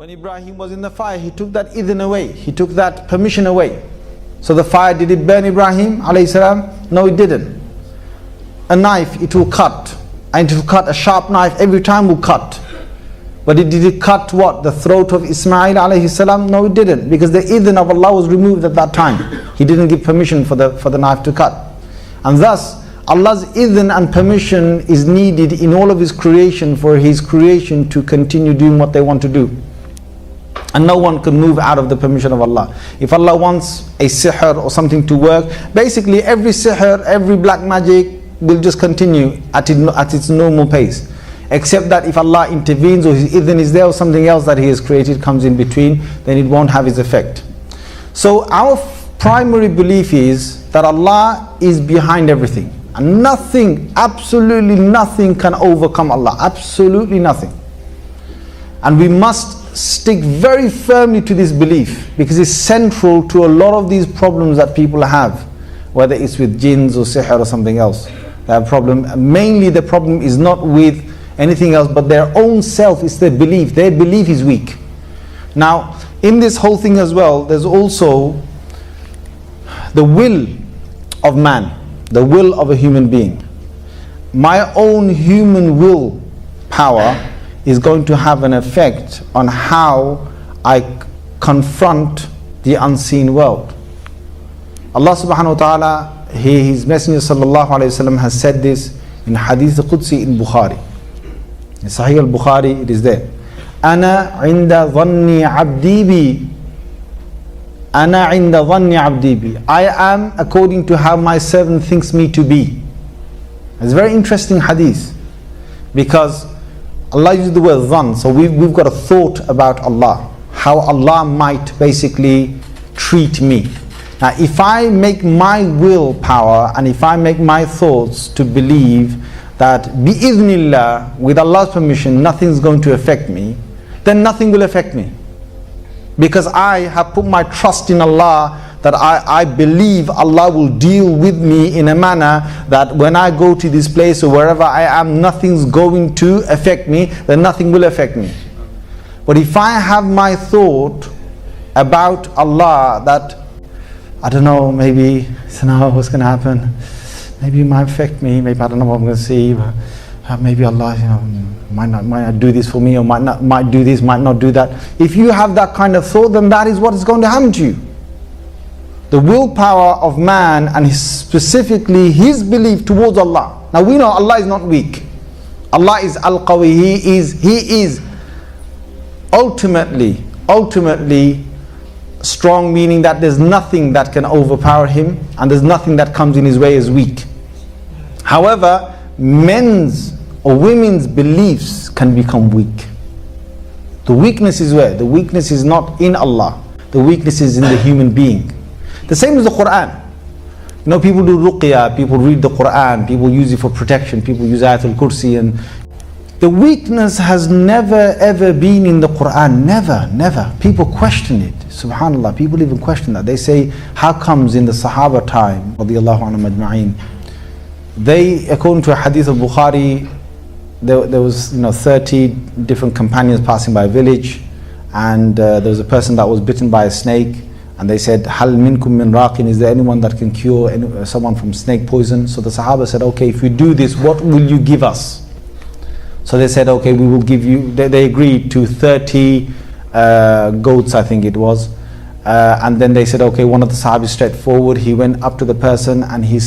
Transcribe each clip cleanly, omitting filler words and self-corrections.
When Ibrahim was in the fire, he took that idhn away. He took that permission away. So the fire, did it burn Ibrahim alayhi salam? No, it didn't. A knife, it will cut. And it will cut. A sharp knife every time will cut. But did it cut what? The throat of Ismail alayhi salam? No, it didn't. Because the idhn of Allah was removed at that time. He didn't give permission for the knife to cut. And thus, Allah's idhn and permission is needed in all of His creation for His creation to continue doing what they want to do. And no one can move out of the permission of Allah. If Allah wants a sihr or something to work, basically every sihr, every black magic will just continue at its normal pace. Except that if Allah intervenes or His idhn is there or something else that He has created comes in between, then it won't have its effect. So our primary belief is that Allah is behind everything. And nothing, absolutely nothing can overcome Allah. Absolutely nothing. And we must stick very firmly to this belief because it's central to a lot of these problems that people have, whether it's with jinns or sihr or something else. They have problem. Mainly the problem is not with anything else but their own self. It's their belief. Their belief is weak. Now in this whole thing as well, there's also the will of man, the will of a human being. My own human will power is going to have an effect on how I confront the unseen world. Allah subhanahu wa ta'ala, His Messenger sallallahu alayhi wa sallam has said this in Hadith Qudsi in Bukhari. In Sahih al-Bukhari it is there. Ana inda dhanni abdi bi. Ana inda dhanni abdi bi. I am according to how my servant thinks me to be. It's a very interesting hadith because Allah uses the word dhan, so we've got a thought about Allah, how Allah might basically treat me. Now if I make my willpower and if I make my thoughts to believe that bi'idhnillah, with Allah's permission, nothing's going to affect me, then nothing will affect me. Because I have put my trust in Allah, that I believe Allah will deal with me in a manner that when I go to this place or wherever I am, nothing's going to affect me, then nothing will affect me. But if I have my thought about Allah that, I don't know, maybe, I don't know what's going to happen, maybe it might affect me, maybe I don't know what I'm going to see, but maybe Allah, might not do this for me, or might do this, might not do that. If you have that kind of thought, then that is what is going to happen to you. The willpower of man and specifically his belief towards Allah. Now we know Allah is not weak. Allah is Al-Qawi. He is ultimately strong, meaning that there's nothing that can overpower Him and there's nothing that comes in His way as weak. However, men's or women's beliefs can become weak. The weakness is where? The weakness is not in Allah. The weakness is in the human being. The same as the Quran. You know, people do ruqya, people read the Quran, people use it for protection, people use Ayatul Kursi, and the weakness has never ever been in the Quran. Never. People question it. Subhanallah, people even question that. They say, how comes in the Sahaba time, radiyallahu anhum ajma'in, they, according to a hadith of Bukhari, there was 30 different companions passing by a village, and there was a person that was bitten by a snake. And they said, Hal minkum min raqin, is there anyone that can cure someone from snake poison? So the Sahaba said, okay, if we do this, what will you give us? So they said, okay, we will give you, they agreed to 30 goats, I think it was. And then they said, okay, one of the Sahabis stepped forward, he went up to the person and he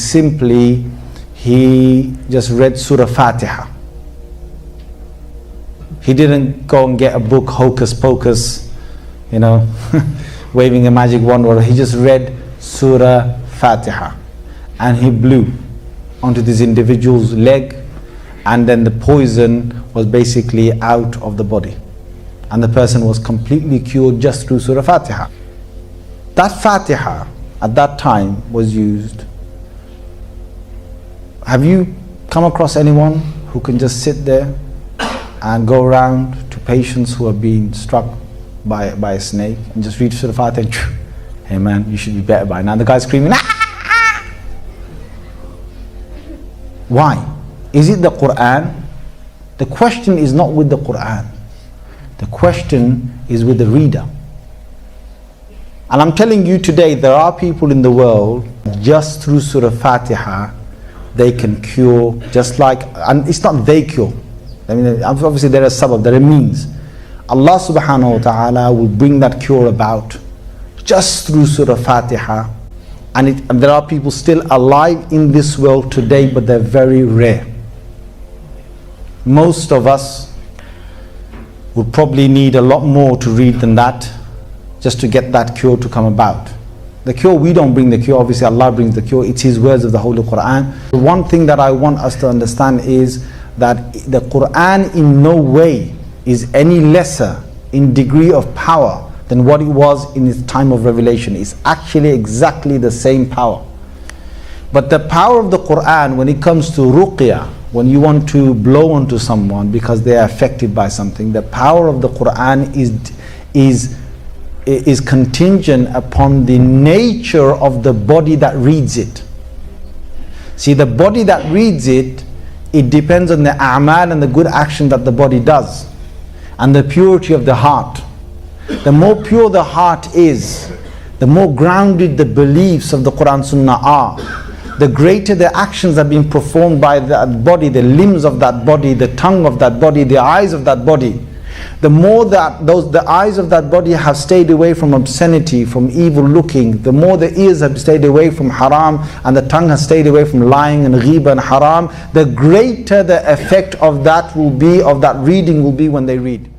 just read Surah Fatiha. He didn't go and get a book, hocus pocus, waving a magic wand, or he just read Surah Fatiha and he blew onto this individual's leg, and then the poison was basically out of the body and the person was completely cured just through Surah Fatiha. That Fatiha at that time was used. Have you come across anyone who can just sit there and go around to patients who are being struck by a snake and just read Surah Fatiha and hey man, you should be better by now? The guy's screaming, ah! Why? Is it the Quran? The question is not with the Quran. The The question is with the reader. And I'm telling you today, there are people in the world, just through Surah Fatiha, they can cure, just like, and it's not they cure. I mean, obviously there are sabab, there are means. Allah subhanahu wa ta'ala will bring that cure about just through Surah Fatiha. And there are people still alive in this world today, but they're very rare. Most of us will probably need a lot more to read than that, just to get that cure to come about. The cure, we don't bring the cure, obviously Allah brings the cure. It's His words of the Holy Quran. The one thing that I want us to understand is that the Quran in no way is any lesser in degree of power than what it was in its time of revelation. It's actually exactly the same power. But the power of the Quran, when it comes to ruqya, when you want to blow onto someone because they are affected by something, the power of the Quran is contingent upon the nature of the body that reads it. See, the body that reads it, it depends on the a'mal and the good action that the body does, and the purity of the heart. The more pure the heart is, the more grounded the beliefs of the Quran Sunnah are, the greater the actions that have been performed by that body, the limbs of that body, the tongue of that body, the eyes of that body. The more that the eyes of that body have stayed away from obscenity, from evil looking, the more the ears have stayed away from haram, and the tongue has stayed away from lying and ghiba and haram, the greater the effect of that will be, of that reading will be when they read.